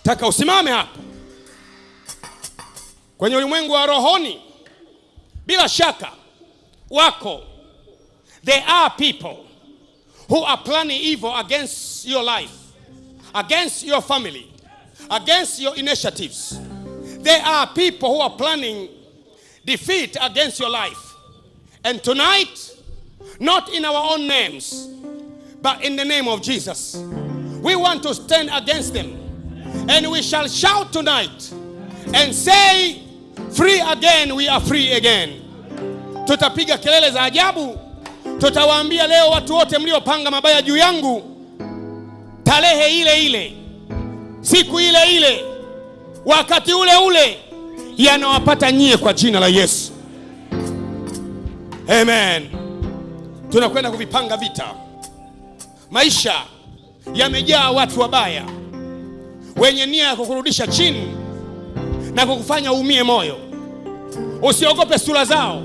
Taka usimame hapa. Kwenye ulimwengu wa rohoni, bila shaka wako, there are people who are planning evil against your life, against your family, against your initiatives. There are people who are planning defeat against your life. And tonight, not in our own names, but in the name of Jesus, we want to stand against them. And we shall shout tonight and say, free again, we are free again. Tutapiga kelele za ajabu. Tutawaambia leo watu wote mliopanga mabaya juu yangu, tarehe ile ile, siku ile ile, wakati ule ule, yanawapata nyie kwa jina la Yesu. Amen. Tunakwenda kuvipanga vita. Maisha yamejaa watu wabaya wenye nia ya kukurudisha chini na kukufanya uumie moyo. Usiogope sura zao.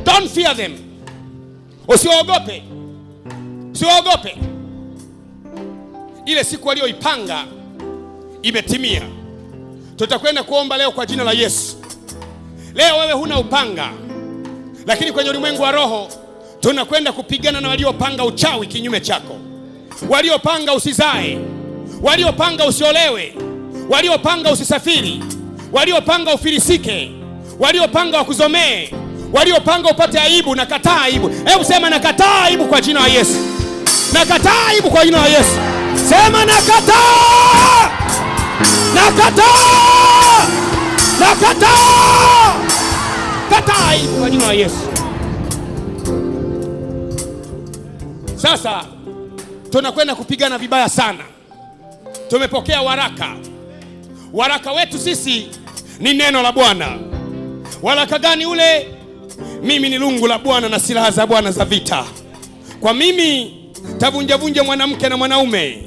Don't fear them. Usiogope. Usiogope. Ile siku walioipanga imetimia. Tutakwenda kuomba leo kwa jina la Yesu. Leo wewe huna upanga, lakini kwenye ulimwengu wa roho tunakwenda kupigana na waliopanga uchawi kinyume chako. Waliopanga usizae, waliopanga usiolewe, waliopanga usisafiri, waliopanga ufilisike, waliopanga wakuzomee, waliopanga upate aibu. Nakataa aibu. Hebu sema nakataa aibu kwa jina la Yesu. Nakataa aibu kwa jina la Yesu. Sema nakataa. Nakataa. Nakataa. Kataa aibu kwa jina la Yesu. Sasa tunakwenda kupigana vibaya sana. Tumepokea waraka. Waraka wetu sisi ni neno la Bwana. Waraka gani ule? Mimi ni lungu la Bwana na silaha za Bwana za vita. Kwa mimi tavunja mwanamke na mwanaume.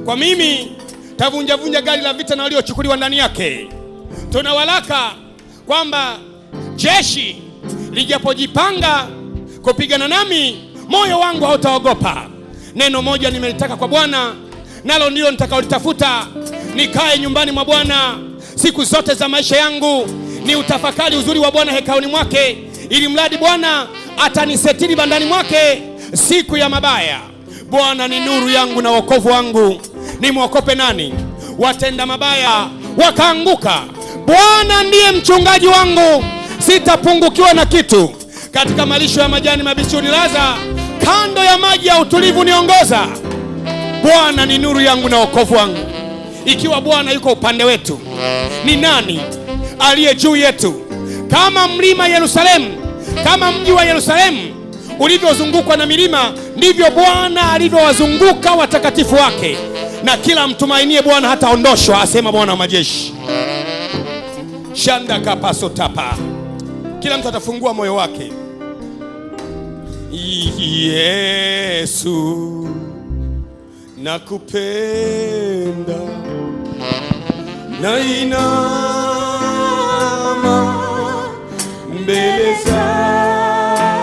Kwa mimi tavunja gari la vita na waliochukuliwa ndani yake. Tuna waraka kwamba jeshi lijapojipanga kupigana nami, moyo wangu hautaogopa. Neno moja nimelitaka kwa Bwana, nalo ndilo nitakaolitafuta, nikae nyumbani mwa Bwana siku zote za maisha yangu, ni utafakari uzuri wa Bwana hekaluni mwake, ili mradi Bwana atanisetiri bandani mwake siku ya mabaya. Bwana ni nuru yangu na wokovu wangu, nimwogope nani? Watenda mabaya wakaanguka. Bwana ndiye mchungaji wangu, sitapungukiwa na kitu. Katika malisho ya majani mabichi unilaza, kando ya maji ya utulivu niongoza. Bwana ni nuru yangu na wokovu wangu. Ikiwa Bwana yuko upande wetu, ni nani aliye juu yetu? Kama mlima Yerusalemu, kama mji wa Yerusalemu ulivyozungukwa na milima, ndivyo Bwana alivyowazunguka watakatifu wake. Na kila mtumainie Bwana hataondoshwa, asema Bwana wa majeshi. Shanda kapaso tapa. Kila mtu atafungua moyo wake. Yesu, nakupenda, nainama mbele zako,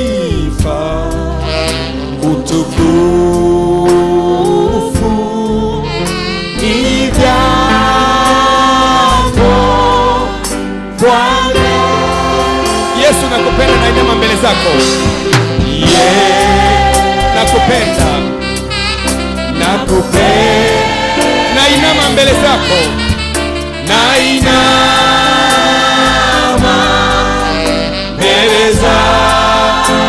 sifa utukufu ni vyako Bwana. Yesu, nakupenda, nainama mbele zako. Nakupenda, nainama mbele zako, nainama mbele zako.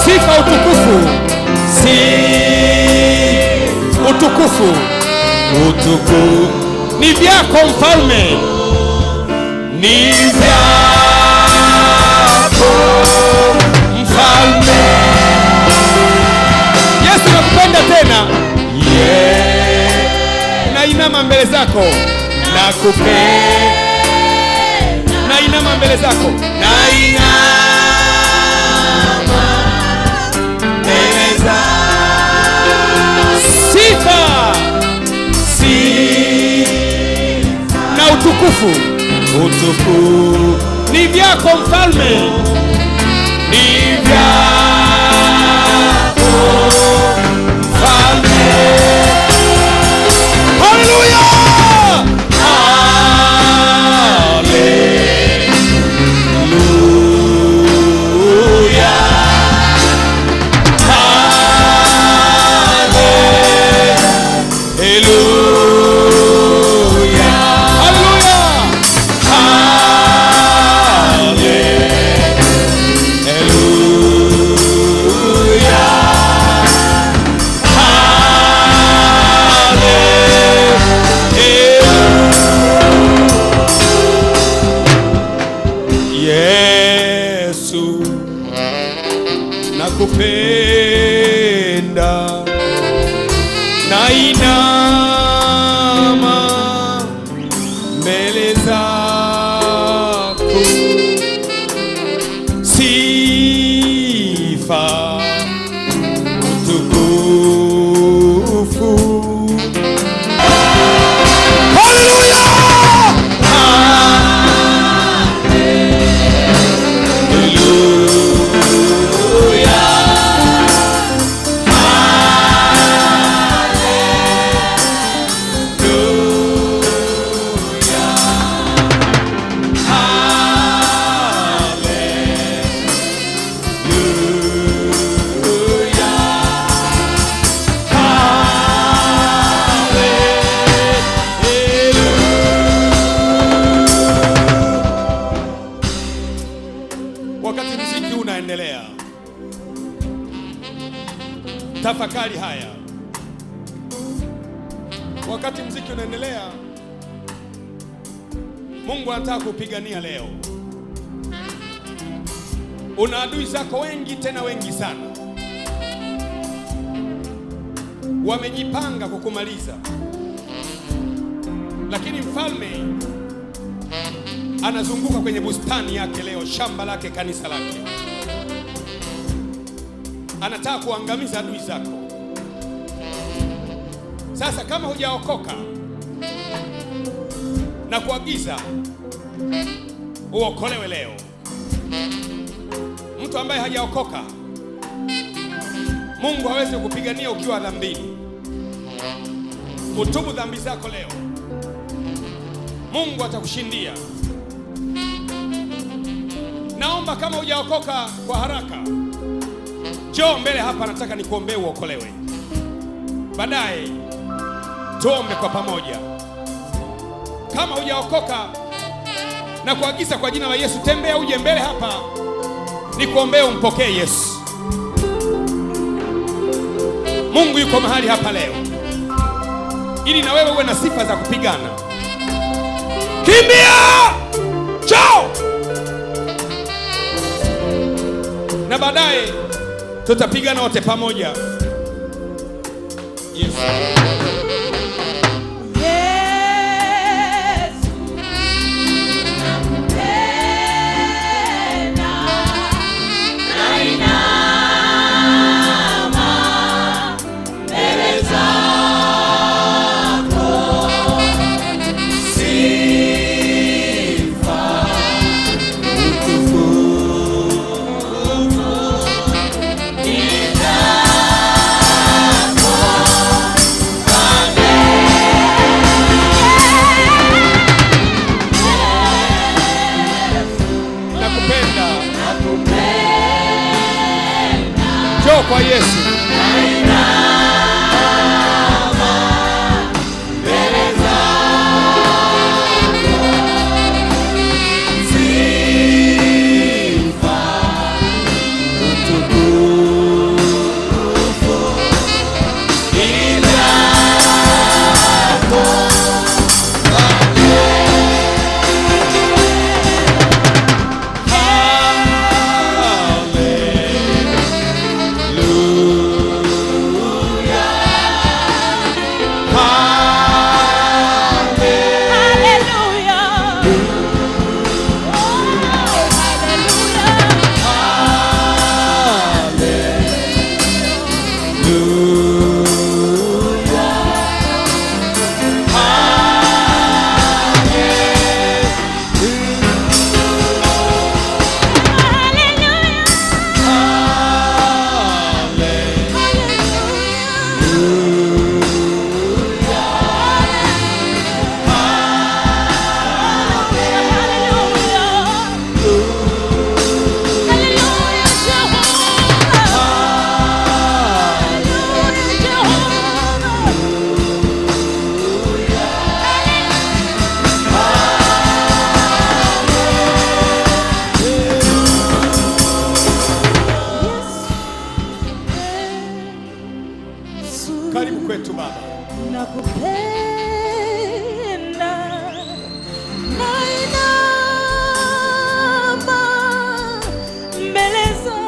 Sifa utukufu, utukufu ni vyako mfalme, ni vyako mfalme. Yesu, nakupenda tena. Nainama mbele zako, nakupenda, nainama mbele zako, nainama mbele zako. Sifa na utukufu ni vyako mfalme, ni vyako nakupenda, nainama mbele zako, sifa utukufu. Haleluya! Wakati muziki unaendelea, tafakari haya. Wakati muziki unaendelea, Mungu anataka kupigania leo. Una adui zako wengi, tena wengi sana, wamejipanga kukumaliza, lakini mfalme anazunguka kwenye bustani yake leo, shamba lake, kanisa lake. Anataka kuangamiza adui zako. Sasa kama hujaokoka, na kuagiza uokolewe leo. Mtu ambaye hajaokoka, Mungu hawezi kukupigania ukiwa dhambini. Utubu dhambi zako leo, Mungu atakushindia. Naomba kama hujaokoka kwa haraka, njoo mbele hapa, nataka nikuombee uokolewe. Baadaye tuombe kwa pamoja. Kama hujaokoka, na kuagiza kwa jina la Yesu, tembea uje mbele hapa, nikuombee umpokee Yesu. Mungu yuko mahali hapa leo, ili na wewe uwe na sifa za kupigana. Kimbia! Chao! Na baadaye tutapigana wote pamoja. Yes. Njoo kwa Yesu. Karibu kwetu Baba. Nakupenda, nainama mbele zako,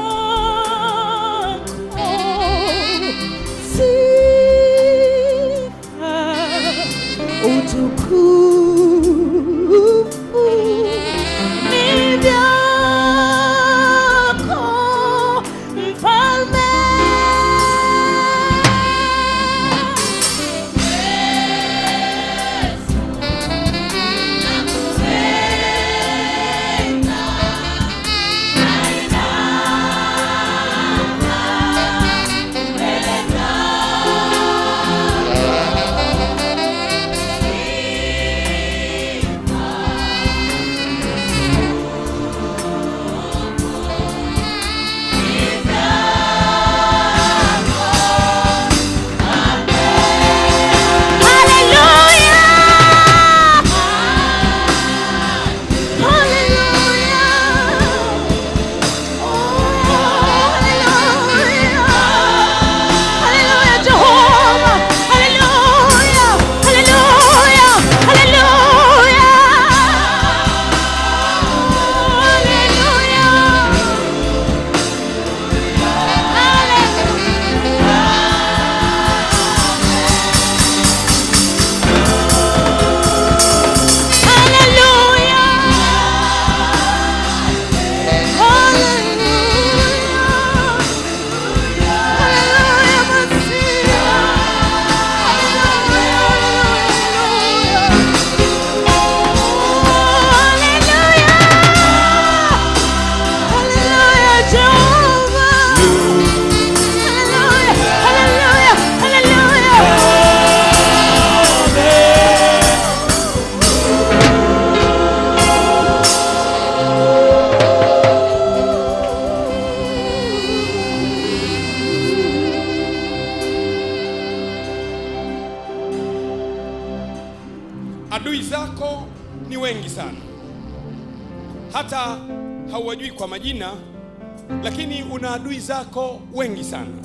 Adui zako ni wengi sana, hata hauwajui kwa majina, lakini una adui zako wengi sana,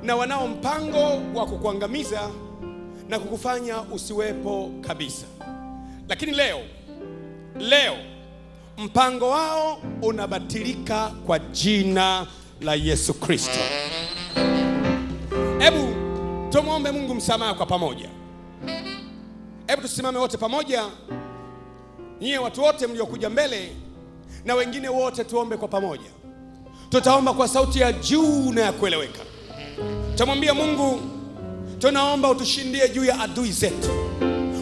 na wanao mpango wa kukuangamiza na kukufanya usiwepo kabisa. Lakini leo mpango wao unabatilika kwa jina la Yesu Kristo. Hebu tumwombe Mungu msamaha kwa pamoja. Hebu tusimame wote pamoja, nyie watu wote mliokuja mbele na wengine wote, tuombe kwa pamoja. Tutaomba kwa sauti ya juu na ya kueleweka. Tutamwambia Mungu, tunaomba utushindie juu ya adui zetu.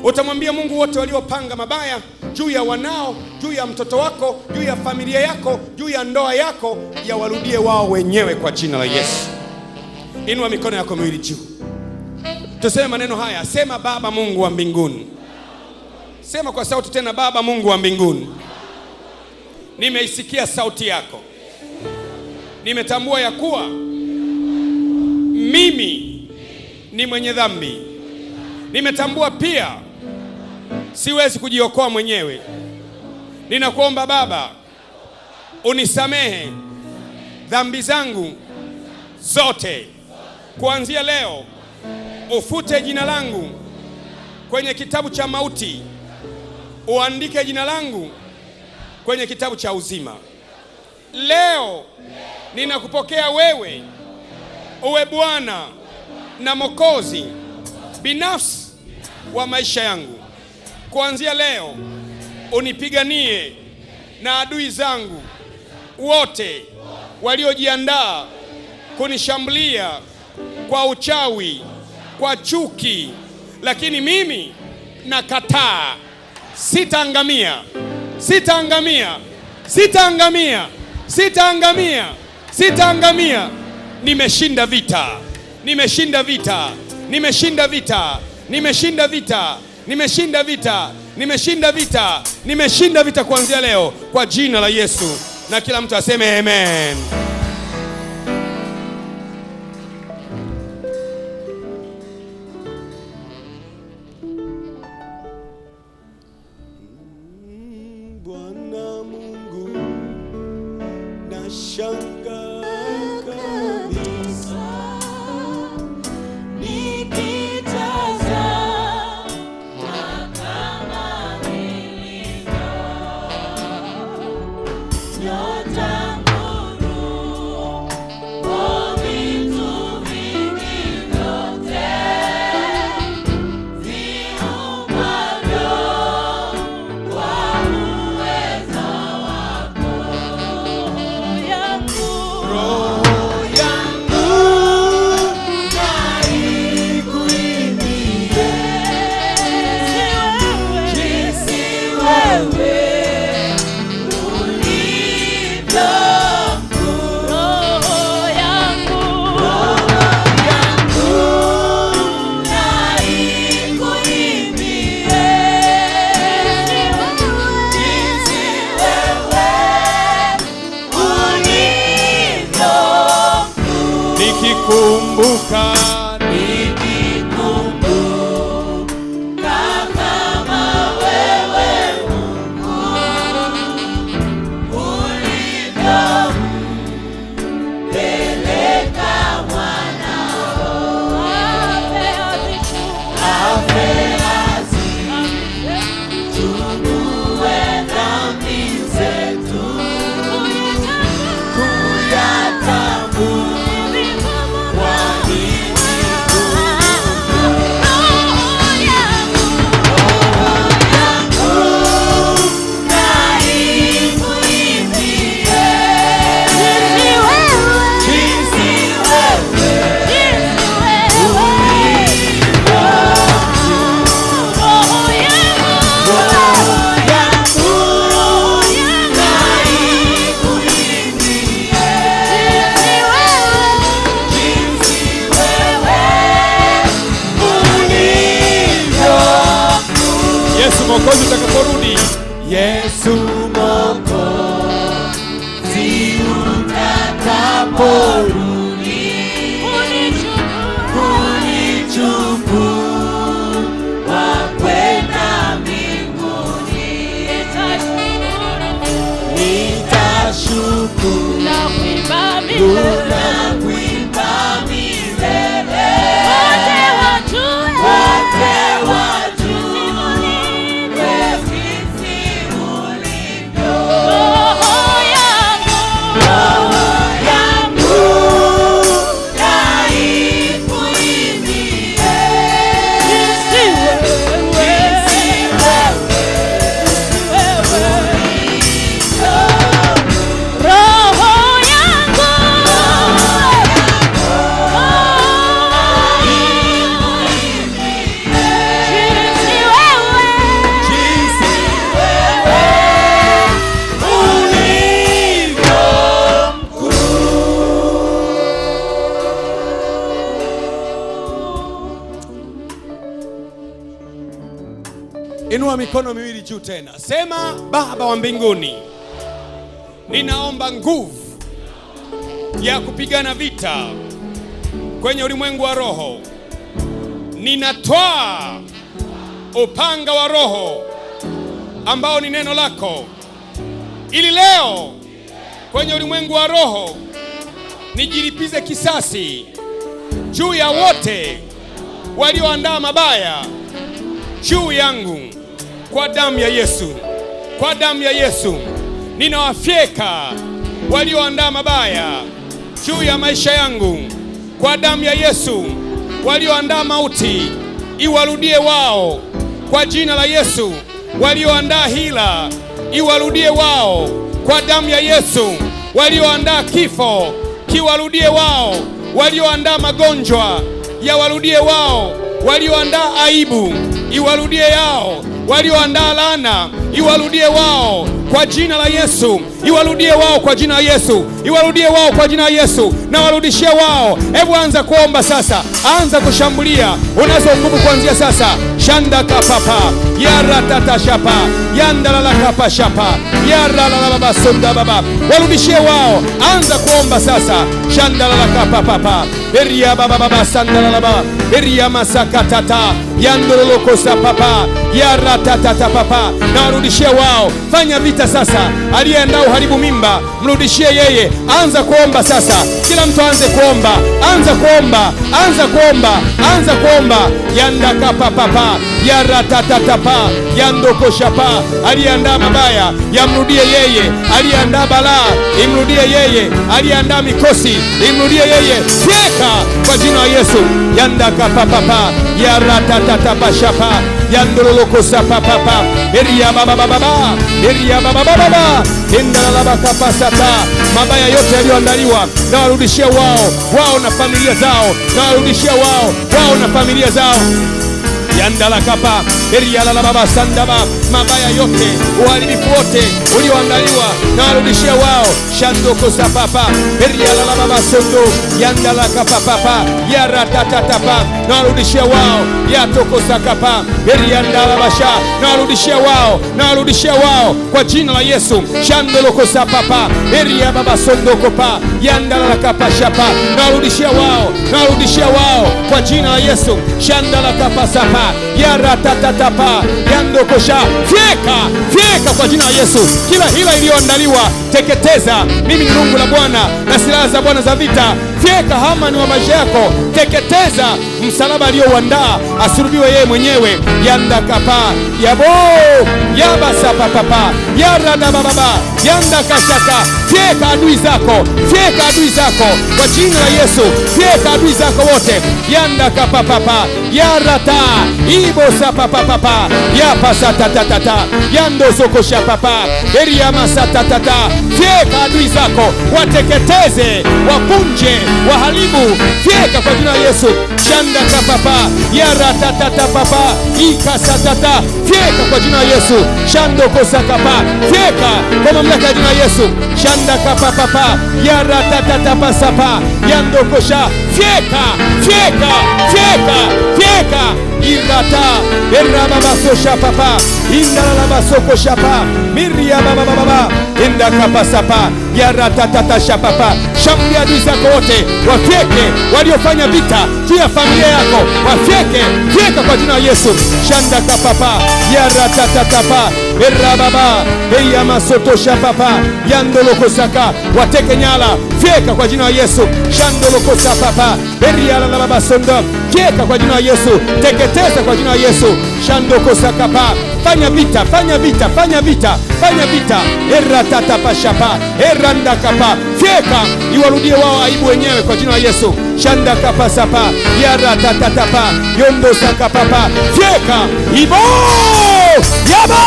Utamwambia Mungu, wote waliopanga mabaya juu ya wanao, juu ya mtoto wako, juu ya familia yako, juu ya ndoa yako, ya warudie wao wenyewe kwa jina la Yesu. Inua mikono yako miwili juu, tuseme maneno haya. Sema, Baba Mungu wa mbinguni. Sema kwa sauti tena, Baba Mungu wa mbinguni, nimeisikia sauti yako. Nimetambua ya kuwa mimi ni mwenye dhambi. Nimetambua pia siwezi kujiokoa mwenyewe. Ninakuomba Baba, unisamehe dhambi zangu zote. Kuanzia leo ufute jina langu kwenye kitabu cha mauti, uandike jina langu kwenye kitabu cha uzima. Leo ninakupokea wewe uwe Bwana na Mwokozi binafsi wa maisha yangu. Kuanzia leo unipiganie na adui zangu wote waliojiandaa kunishambulia kwa uchawi, kwa chuki, lakini mimi nakataa. Sitaangamia, sitaangamia, sitaangamia, sitaangamia, sitaangamia. Nimeshinda vita, nimeshinda vita, nimeshinda vita, nimeshinda vita, nimeshinda vita, nimeshinda vita, nimeshinda vita kuanzia leo kwa jina la Yesu. Na kila mtu aseme amen. Bwana Mungu, nashangaa kabisa nikitazama kama nilivyo, nyota nuru kwa vitu vingi vyote viumbavyo kwa uwezo wako. Roho yangu na ikuimbie jinsi wewe ulivyo mkuu. Roho yangu na ikuimbie jinsi wewe ulivyo mkuu. Nikikumbuka kama wewe Mungu ulivyompeleka mwanao afe azichukue dhambi zetu, kuyatambua kwa nini Tunakuimba milele. Inua mikono miwili juu tena. Sema, Baba wa mbinguni, ninaomba nguvu ya kupigana vita kwenye ulimwengu wa roho. Ninatwaa upanga wa roho ambao ni neno lako, ili leo kwenye ulimwengu wa roho nijilipize kisasi juu ya wote walioandaa mabaya juu yangu. Kwa damu ya Yesu, kwa damu ya Yesu, ninawafyeka walioandaa mabaya juu ya maisha yangu. Kwa damu ya Yesu, walioandaa mauti iwarudie wao. Kwa jina la Yesu, walioandaa hila iwarudie wao. Kwa damu ya Yesu, walioandaa kifo kiwarudie wao. Walioandaa magonjwa yawarudie wao. Walioandaa aibu iwarudie yao. Walioandaa laana iwarudie wao kwa jina la Yesu. Iwarudie wao kwa jina la Yesu. Iwarudie wao kwa jina la Yesu. Na warudishie wao. Hebu anza kuomba sasa. Anza kushambulia. Unazo nguvu kuanzia sasa. Shanda kapapa. Yara tata shapa. Yanda lala kapa shapa. Yara lala baba sonda baba. Warudishie wao. Anza kuomba sasa. Shanda lala kapa papa. Beria baba baba sanda lala baba. Beria masaka tata. Yandolo kosa papa. Yara tata papa. Na warudishie wao. Fanya vita sasa. Aliyeandaa uharibu mimba, mrudishie yeye. Anza kuomba sasa. Kila mtu anze kuomba. Anza kuomba. Anza kuomba. Anza kuomba. Yanda kapa papa. Yara tata pa. Yando koshapa. Aliyeandaa mabaya, yamrudie yeye. Aliyeandaa balaa, imrudie yeye. Aliyeandaa mikosi, imrudie yeye. Fyeka kwa jina la Yesu. Yanda kapa papa. Yara tata pa shapa. Yandolo kosa papa. Beria baba baba. Beria baba baba. Endala kapasata. Mabaya yote yaliyoandaliwa na warudishia wao. Wao na familia zao. Na warudishia wao. Wao na familia zao. Yandala kapa. Beria la baba sandaba. Mabaya yote, uharibifu wote ulioandaliwa na warudishia wao. Shando kosa papa. Beria la baba sondo. Yandala kapa papa. Yara tata pa. Na warudishia wao. Yatokosa kapa. Beria ndala basha. Na warudishia wao. Na warudishia wao kwa jina la Yesu. Shando kosa papa. Beria baba sondo kopa. Yandala kapa shapa. Na warudishia wao. Na warudishia wao kwa jina la Yesu. Shandala kapa sapa. Yara tata pa. Yando kosha. Fyeka kwa jina la Yesu. Kila hila iliyoandaliwa teketeza. Mimi ni Mungu la Bwana na silaha za Bwana za vita. Fyeka Hamani wa maisha yako. Teketeza msalaba aliyouandaa asulubiwe yeye mwenyewe. Yanda kapa yabo yabasa papa yara da baba yanda kashaka. Fyeka adui zako. Fyeka adui zako kwa jina la Yesu. Fyeka adui zako wote. Yanda kapa papa yara ta ibo sapa papa yapa tata yando soko shapapa beria masata tata. Fyeka adui zako, wateketeze, wapunje, waharibu. Fyeka kwa jina la Yesu. Shanda kapapa yara tata papa ikasatata. Fyeka kwa jina la Yesu. Shando kosa kapa. Fyeka kwa mamlaka ya jina la Yesu. Shanda kapapa yara tata pasapa yandokosha, fyeka, fyeka, fyeka, fyeka, irata, erababasosha papa, indalalabasokosha pa, miria baba, indakapasapa, yaratatata papa. Shambulia adui zako wote, wafyeke, waliofanya vita juu ya familia yako, wafyeke, fyeka kwa jina la Yesu. Shandaka papa, yaratatata, erababa, eyamasotosha papa, yandolokosaka, wateke nyala, fyeka kwa jina la Yesu. Shandolokosa papa, eriala la baba sondo, fyeka kwa jina la Yesu. Teketeza kwa jina la Yesu. Shandokosa kapa, fanya vita, fanya vita, fanya vita, fanya vita. Eratata pashapa, eranda kapa, fyeka, iwarudie wao aibu wenyewe kwa jina la Yesu. Shanda kapa sapa, yaratata pa, yombo saka papa, fyeka, ibo, yaba,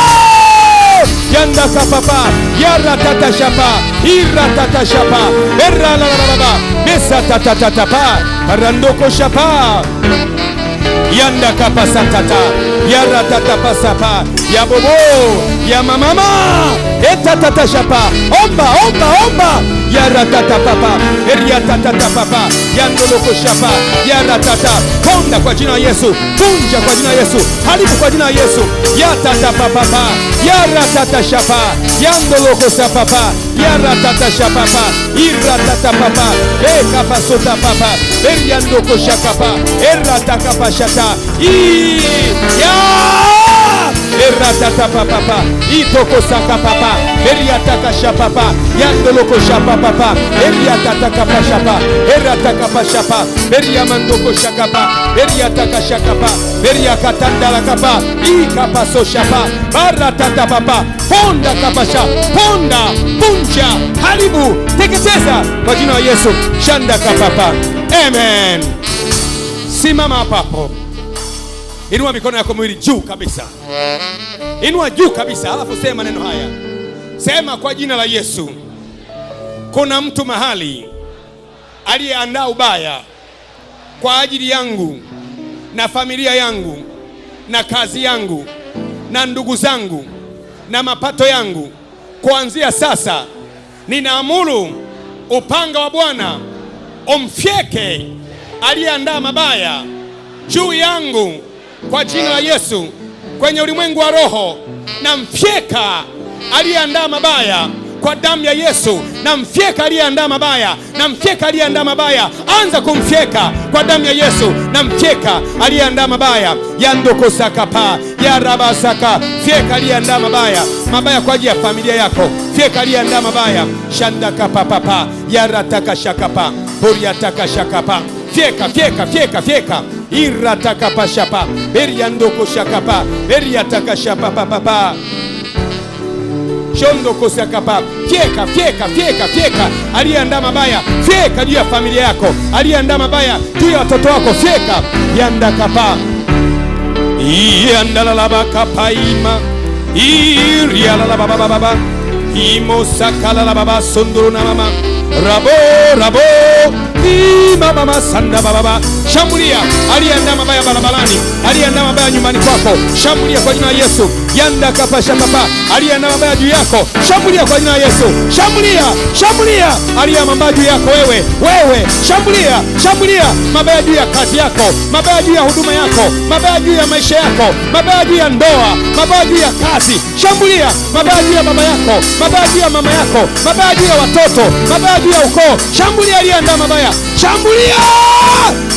yanda kapapa, yaratata shapa, iratata shapa, erra la la baba, mesa tatata pa, randoko shapa, yanda kapa satata, yaratata pasapa, yabobo, yamamama, etatata shapa, omba, omba, omba, yaratata papa, eriatata papa, yandoloko shapa, yaratata, ponda kwa jina la Yesu, punja kwa jina la Yesu, haribu kwa jina la Yesu, yatata papa, yaratata shapa, yandoloko sapapa, yaratata shapapa, iratata papa, ekapasota papa, eriandoko shakapa, erataka pashata, eratata papa, itoko saka papa, eriataka shapapa, yandoloko shapapa, eriataka pashapa, erataka pashapa, eriamandoko shakapa, eriataka shakapa, eriakatandala kapa, ikapaso shapa, baratata papa, ponda kapasha, ponda, punja, haribu, teketeza kwa jina la Yesu. Shanda kapapa. Amen. Simama hapo. Inua mikono yako mwili juu kabisa. Inua juu kabisa, alafu sema maneno haya. Sema kwa jina la Yesu. Kuna mtu mahali aliyeandaa ubaya kwa ajili yangu na familia yangu na kazi yangu na ndugu zangu na mapato yangu. Kuanzia sasa ninaamuru upanga wa Bwana umfyeke aliyeandaa mabaya juu yangu kwa jina la Yesu. Kwenye ulimwengu wa roho na mfyeka aliyeandaa mabaya kwa damu ya Yesu. Na mfyeka aliyeandaa mabaya, na mfyeka aliyeandaa mabaya, anza kumfyeka kwa damu ya Yesu. Na mfyeka aliyeandaa mabaya, yandoko sakapa, ya rabasaka, fyeka aliyeandaa mabaya, mabaya kwa ajili ya familia yako, fyeka aliyeandaa mabaya, shandaka papa, ya rataka shakapa, boriataka shakapa, fyeka, fyeka, fyeka, fyeka, irataka pashapa, beriandoko shakapa, beriataka shapa papa, shondo kosakapa, fyeka, fyeka, fyeka, fyeka aliyeandaa mabaya, fyeka juu ya familia yako, aliyeandaa mabaya juu ya watoto wako, fyeka, yandakapa, iandalala kapa ima, irialala baba, imosakala baba sondoro na mama, rabo, mama sanda baba. Shambulia aliyeandaa mabaya barabarani, aliyeandaa mabaya nyumbani kwako, shambulia kwa jina la Yesu. Yanda kapasha papa, aliyeandaa mabaya juu yako, shambulia kwa jina la Yesu. Shambulia aliyeandaa mabaya juu yako wewe, shambulia mabaya juu ya kazi yako, mabaya juu ya huduma yako, mabaya juu ya maisha yako, mabaya juu ya ndoa, mabaya juu ya kazi, shambulia mabaya juu ya baba yako, mabaya juu ya mama yako, mabaya juu ya watoto, mabaya juu ya ukoo, shambulia aliyeandaa mabaya, shambulia.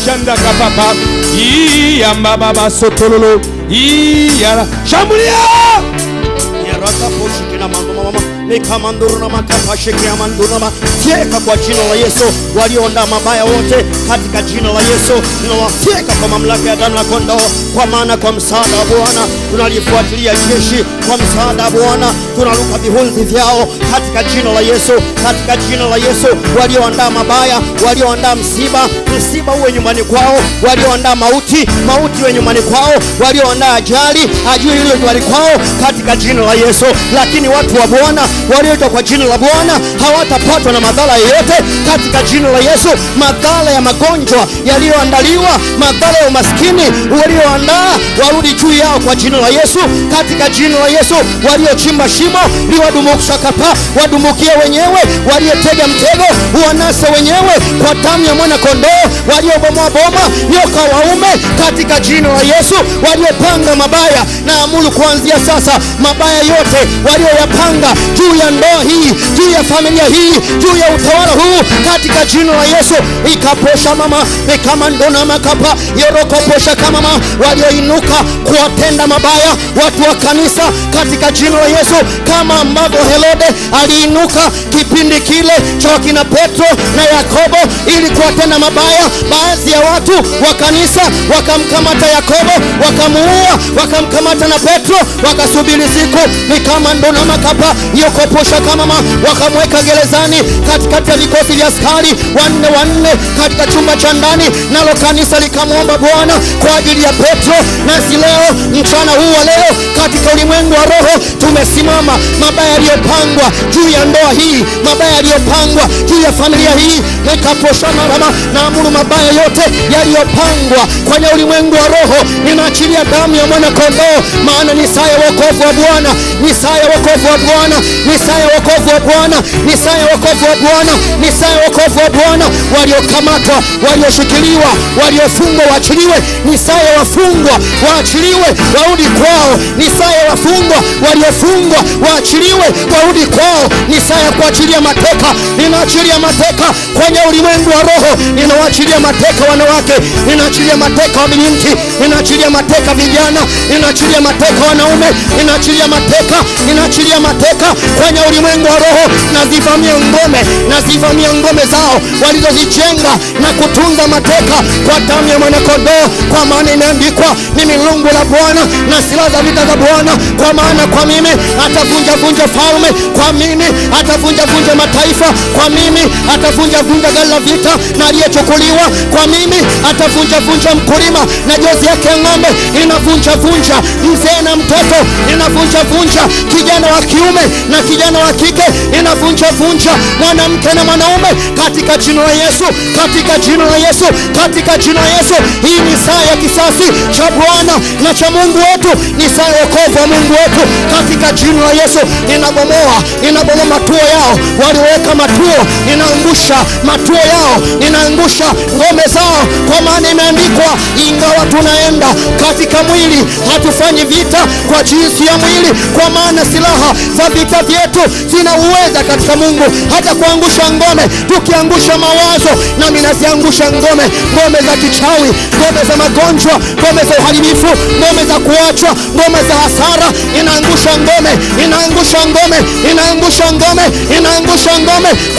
Shanda kapapa, iyamba baba sotololo, iyara, shambulia. Yaraka poshi kina mama nikamanduru na makapashiki ya manduru na fyeka kwa jina la Yesu. Walioandaa mabaya wote katika jina la Yesu ninawafyeka kwa mamlaka ya damu la kondoo, kwa maana kwa msaada wa Bwana tunalifuatilia jeshi, kwa msaada wa Bwana tunaruka vihunzi vyao katika jina la Yesu, katika jina la Yesu. Walioandaa mabaya, walioandaa msiba uwe nyumbani kwao, walioandaa mauti uwe nyumbani kwao, walioandaa ajali iwe nyumbani kwao katika jina la Yesu. Lakini watu wa Bwana walioitwa kwa jina la Bwana hawatapatwa na madhara yoyote katika jina la Yesu. Madhara ya magonjwa yaliyoandaliwa, madhara ya umaskini walioandaa, warudi juu yao kwa jina la Yesu, katika jina la Yesu. Waliochimba shimo liwadumukia wadumukie wenyewe, waliotega mtego uwanase wenyewe kwa damu ya mwana kondoo, waliobomoa boma nyoka waume katika jina la Yesu, waliopanga mabaya na amuru kuanzia sasa, mabaya yote walioyapanga juu ya ndoa hii, juu ya familia hii, juu ya utawala huu katika jina la Yesu, ikaposha mama kama ndona makapa yorokoposha kama mama, walioinuka kuwatenda mabaya watu wa kanisa katika jina la Yesu, kama ambavyo Herode aliinuka kipindi kile cha wakina Petro na Yakobo ili kuwatenda mabaya baadhi ya watu wa kanisa, wakamkamata Yakobo, wakamuua, wakamkamata na Petro, wakasubiri siku ni kama ndona makapa yokoposha kama mama, wakamweka gerezani katikati ya vikosi vya askari wanne katika chumba cha ndani, nalo kanisa likamwomba Bwana kwa ajili ya Petro. Nasi leo mchana huu wa leo katika ulimwengu wa roho tumesimama, mabaya yaliyopangwa juu ya ndoa hii, mabaya yaliyopangwa juu ya familia hii, nikaposhana na amuru mabaya yote yaliyopangwa kwenye ulimwengu wa roho, ninaachilia damu ya mwana kondoo, maana ni saa ya wokovu wa Bwana, ni saa ya wokovu wa Bwana, ni saa ya wokovu wa Bwana, ni saa ya wokovu wa Bwana, ni saa ya wokovu wa Bwana. Waliokamatwa, walioshikiliwa, waliofungwa waachiliwe, ni saa ya wafungwa waachiliwe warudi kwao, ni saa ya wafungwa waliofungwa waachiliwe warudi kwao, ni saa ya kuachilia mateka. Ninaachilia mateka kwenye ulimwengu wa roho, ninaachilia mateka wanawake, ninaachilia mateka wa binti, ninaachilia mateka vijana, ninaachilia mateka wanaume, ninaachilia mateka kwenye ulimwengu wa roho. Nazivamia ngome zao walizozijenga na kutunza mateka kwa damu ya mwana kondoo, kwa maana imeandikwa, mimi lungu la Bwana na silaha za vita za Bwana, kwa maana kwa mimi atavunja falme, kwa mimi atavunja mataifa, kwa mimi atavunja gari la vita na aliyechukuliwa, kwa mimi atavunja mkulima na jozi yake ya ng'ombe, inavunja mzee na mtoto, inavunja kijana wa kiume na kijana wa kike, inavunja mwanamke na mwanaume katika jina la Yesu, katika jina la Yesu, katika jina la Yesu. Hii ni saa ya kisasi cha Bwana na cha Mungu wetu, ni saa ya wokovu wa Mungu wetu katika jina la Yesu. Inabomoa matuo yao, waliweka matuo, inaangusha matuo yao, inaangusha ngome zao, kwa maana imeandikwa, ingawa tunaenda katika mwili hatufanyi vita kwa jinsi ya mwili, kwa maana silaha za vita vyetu zina uweza katika Mungu hata kuangusha ngome. Tukiangusha mawazo, nami naziangusha ngome za kichawi, ngome za magonjwa, ngome za uharibifu, ngome za kuachwa, ngome za hasara, inaangusha ngome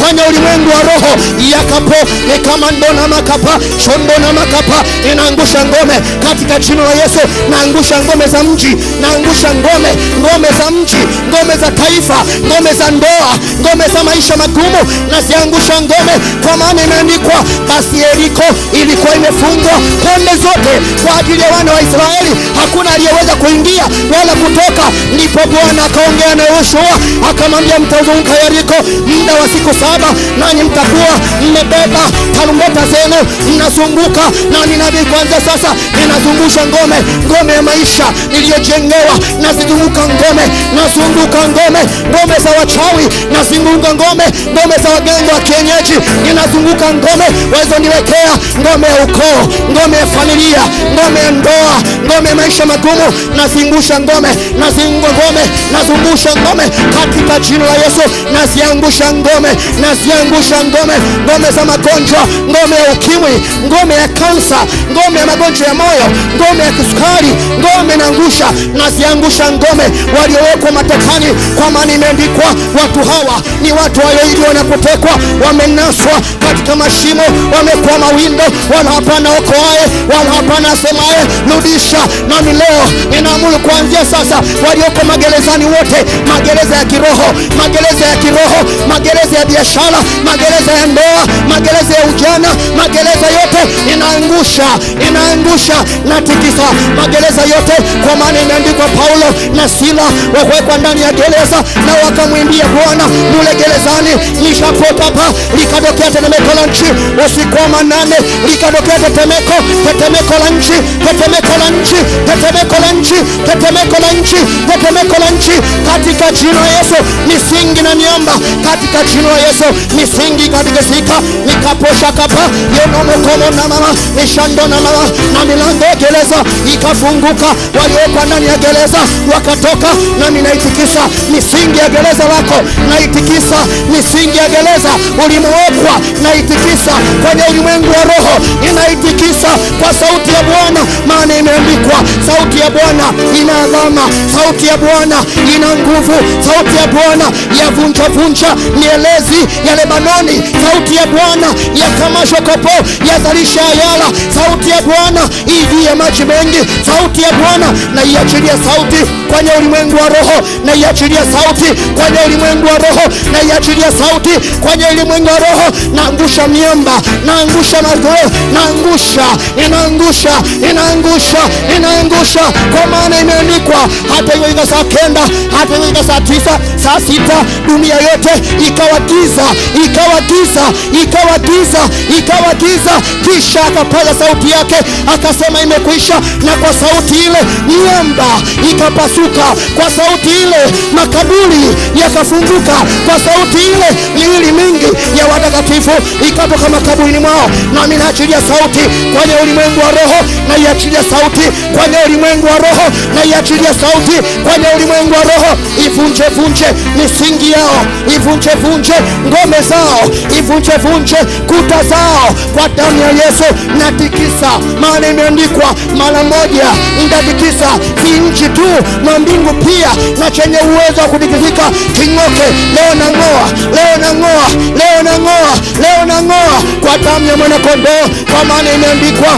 kwenye ulimwengu wa roho. Yakapo ni kama ndona makapa shondona makapa, inaangusha ngome katika jina la Yesu. Naangusha ngome za mji, naangusha ngome za mji, ngome za taifa, ngome za ndoa, ngome za maisha magumu, naziangusha ngome, kwa maana imeandikwa, basi Yeriko ilikuwa imefungwa pande zote kwa ajili ya wana wa Israeli, hakuna aliyeweza kuingia wala kutoka. Ndipo Bwana akaongea na Yoshua akamwambia, mtazunguka Yeriko muda wa siku 7, nanyi mtakuwa mmebeba tarumbeta zenu mnazunguka. Na ninabii kuanzia sasa ninazungusha ngome ya maisha niliyojengewa, nazizunguka nazunguka ngome za wachawi, nazunguka ngome za waganga wa kienyeji, ninazunguka ngome walizoniwekea, ngome ya ukoo, ngome ya familia, ngome ya ndoa, ngome ya maisha magumu, nazungusha ngome katika jina la Yesu. Naziangusha ngome za magonjwa, ngome ya ukimwi, ngome ya kansa, ngome ya magonjwa ya moyo, ngome ya kisukari, naangusha, naziangusha ngome waliowekwa matekani, kwa maana imeandikwa, watu hawa ni watu walioibiwa na kutekwa, wamenaswa katika mashimo, wamekuwa mawindo, wala hapana okoaji. asemaye, wala hapana asemaye. Rudisha. Nami leo ninaamuru kuanzia sasa, walioko magerezani wote, magereza ya kiroho, magereza ya kiroho, magereza ya biashara, magereza ya ndoa, magereza ya ujana, magereza yote inaangusha, inaangusha na tikisa magereza yote, kwa maana imeandikwa Paulo na Sila wawekwa ndani ya gereza na wakamwimbia Bwana mule gerezani. Nishapotapa likatokea tetemeko la nchi usiku wa manane, likatokea tetemeko la nchi, tetemeko la nchi, tetemeko la nchi, tetemeko la nchi, tetemeko la nchi, katika jina la Yesu. Misingi na miamba katika jina la Yesu, misingi katika sika nikaposha kapa yonomokomo na mama nishando na mama, na milango ya gereza ikafunguka, waliokuwa ndani ya gereza wakatoka. Nami naitikisa misingi ya gereza lako, naitikisa misingi ya gereza ulimowekwa, naitikisa kwenye ulimwengu wa roho, inaitikisa kwa sauti ya Bwana, maana imeandikwa sauti ya Bwana ina alama, sauti ya Bwana ina nguvu, sauti ya Bwana yavunja vunja mielezi ya Lebanoni, sauti ya Bwana ya kamasho kopo yazalisha ayala, sauti ya Bwana ijuu ya maji mengi, sauti ya Bwana na iachilia sauti kwenye ulimwengu wa roho, na iachilia sauti kwenye ulimwengu wa roho, na iachilia sauti kwenye ulimwengu wa roho. Naangusha miamba, naangusha magoe, naangusha, inaangusha, inaangusha, inaangusha, kwa maana imeandikwa hata iwe saa 9, hata iwe saa 9, saa 6 dunia yote ikawa giza, ikawa giza, ikawa giza, ikawa giza. Kisha akapaza sauti yake akasema imekwisha, na kwa sauti ile miamba ikapasuka, kwa sauti ile makaburi yakafunguka, kwa sauti ile miili mingi ya watakatifu ikatoka makaburini mwao. Nami naachilia sauti kwenye ulimwengu wa roho, na iachilia sauti kwenye ulimwengu wa roho, na iachilia sauti kwenye ulimwengu wa roho. Ivunje vunje misingi yao, ivunje vunje ngome zao, ivunje vunje kuta zao kwa damu ya Yesu. Natikisa, maana imeandikwa mara moja nitatikisa, si nchi tu na mbingu pia, na chenye uwezo wa kutikisika king'oke. Leo nang'oa, leo nang'oa, leo nang'oa, leo nang'oa kwa damu ya mwana kondoo, kwa maana imeandikwa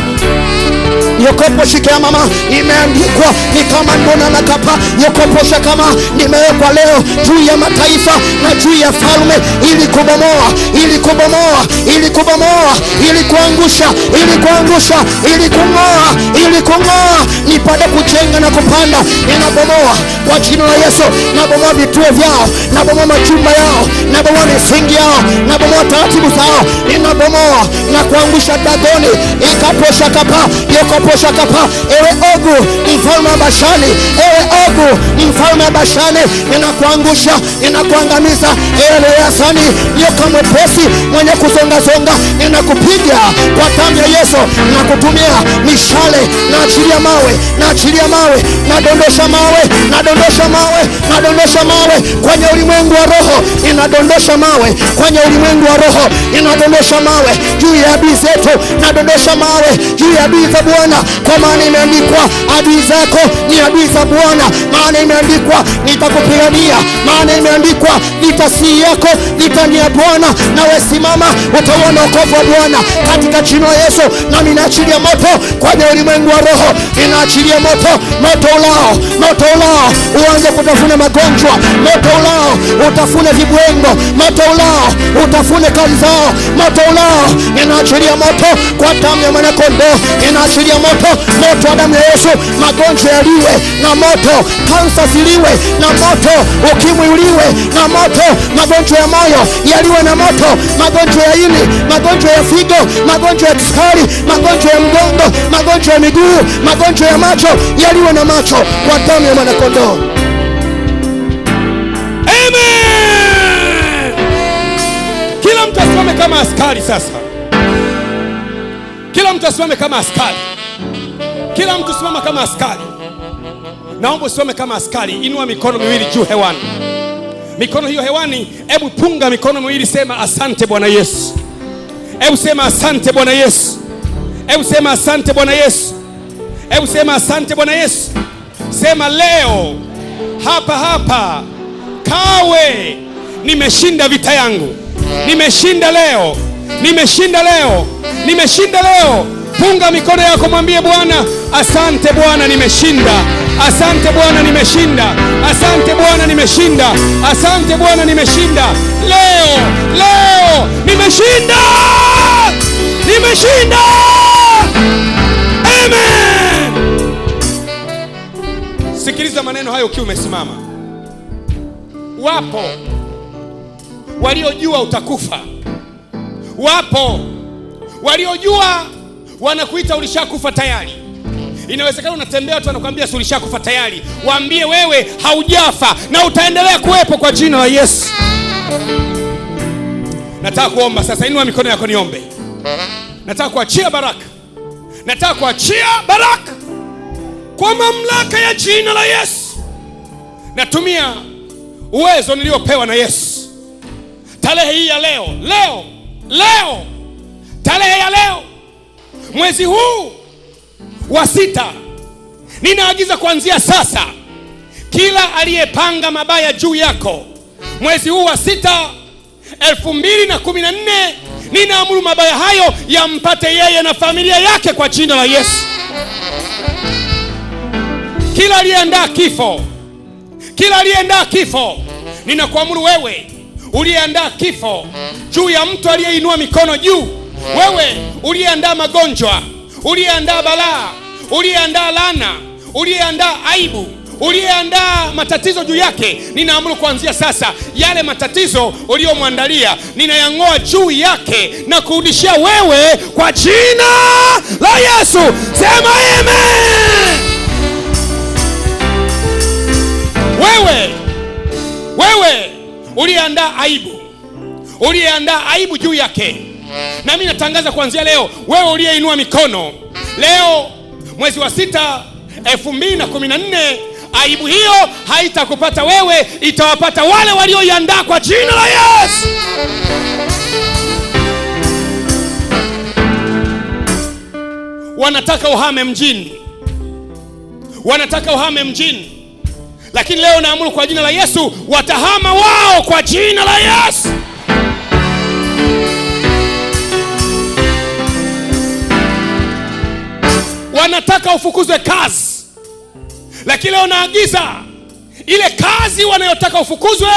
yokoposha kama imeandikwa ni kama ndona na kapa yokoposha kama nimewekwa leo juu ya mataifa na juu ya falme, ili kubomoa, ili kubomoa, ili kubomoa, ili kuangusha, ili kuangusha, ili kung'oa, ili kung'oa, nipate kujenga na kupanda. Ninabomoa kwa jina la Yesu, nabomoa vituo vyao, nabomoa majumba yao, nabomoa misingi yao, nabomoa taratibu zao, ninabomoa na kuangusha Dagoni ikaposha kapa yokoposha kapa. Ewe Ogu mfalme wa Bashani, ewe Ogu mfalme wa Bashani, ninakuangusha, ninakuangamiza. Ewe Leasani nyoka mwepesi mwenye kusonga songa, ninakupiga kwa damu ya Yesu, nakutumia mishale, naachilia mawe, naachilia mawe, nadondosha mawe, nadondosha mawe, nadondosha mawe kwenye ulimwengu wa roho, inadondosha mawe kwenye ulimwengu wa roho, inadondosha mawe juu ya adui zetu, nadondosha mawe juu ya adui za Bwana, kwa maana imeandikwa adui zako ni adui za Bwana, maana imeandikwa nitakupigania, maana imeandikwa vita si yako, vita ni ya Bwana, nawe simama utaona wokovu wa Bwana katika jina la Yesu. Nami naachilia moto kwenye ulimwengu wa roho, ninaachilia moto, moto ulao, moto ulao uanze kutafuna magonjwa, moto ulao utafune vibwengo, moto ulao utafune kazi zao, moto ulao. Ninaachilia moto kwa damu ya mwana kondoo, ninaachilia moto, moto wa damu ya Yesu. Magonjwa yaliwe na moto, kansa ziliwe na moto, ukimwi uliwe na moto, magonjwa ya moyo yaliwe na moto, magonjwa ya ini, magonjwa ya figo, magonjwa ya kisukari, magonjwa ya mgongo, magonjwa ya miguu, magonjwa ya macho yaliwe na macho kwa damu ya mwana kondoo. Amen. Kila mtu asimame kama askari sasa. Kila mtu asimame kama askari. Kila mtu simama kama askari. Naomba usimame kama askari. Inua mikono miwili juu hewani. Mikono hiyo hewani, hebu punga mikono miwili, sema asante Bwana Yesu. Hebu sema asante Bwana Yesu. Hebu sema asante Bwana Yesu. Hebu sema asante Bwana Yesu. Sema leo hapa hapa Kawe nimeshinda vita yangu. Nimeshinda leo. Nimeshinda leo. Nimeshinda leo Punga mikono yako, mwambie Bwana, asante Bwana, nimeshinda. Asante Bwana, nimeshinda. Asante Bwana, nimeshinda. Asante Bwana, nimeshinda. Leo nimeshinda. Nimeshinda. Amen. Sikiliza maneno hayo ukiwa umesimama. Wapo waliojua utakufa. Wapo waliojua wanakuita ulishakufa tayari. Inawezekana unatembea watu wanakuambia si ulishakufa tayari. Waambie wewe haujafa na utaendelea kuwepo kwa jina la Yesu. Nataka kuomba sasa, inua mikono yako niombe. Nataka kuachia baraka. Nataka kuachia baraka kwa mamlaka ya jina la Yesu. Natumia uwezo niliopewa na Yesu. Tarehe hii ya leo, tarehe ya leo, mwezi huu wa 6, ninaagiza kuanzia sasa, kila aliyepanga mabaya juu yako mwezi huu wa 6 2014, ninaamuru mabaya hayo yampate yeye na familia yake kwa jina la Yesu. Kila aliyeandaa kifo, ninakuamuru wewe uliyeandaa kifo juu ya mtu aliyeinua mikono juu, wewe uliyeandaa magonjwa, uliyeandaa balaa, uliyeandaa laana, uliyeandaa aibu, uliyeandaa matatizo juu yake, ninaamuru kuanzia sasa yale matatizo uliyomwandalia ninayang'oa juu yake na kurudishia wewe kwa jina la Yesu. Sema amen. Wewe uliyeandaa aibu juu yake, na mimi natangaza kuanzia leo, wewe uliyeinua mikono leo mwezi wa 6 2014, aibu hiyo haitakupata wewe, itawapata wale walioiandaa kwa jina la Yesu. Wanataka uhame mjini, lakini leo naamuru kwa jina la Yesu watahama wao kwa jina la Yesu. Wanataka ufukuzwe kazi, lakini leo naagiza ile kazi wanayotaka ufukuzwe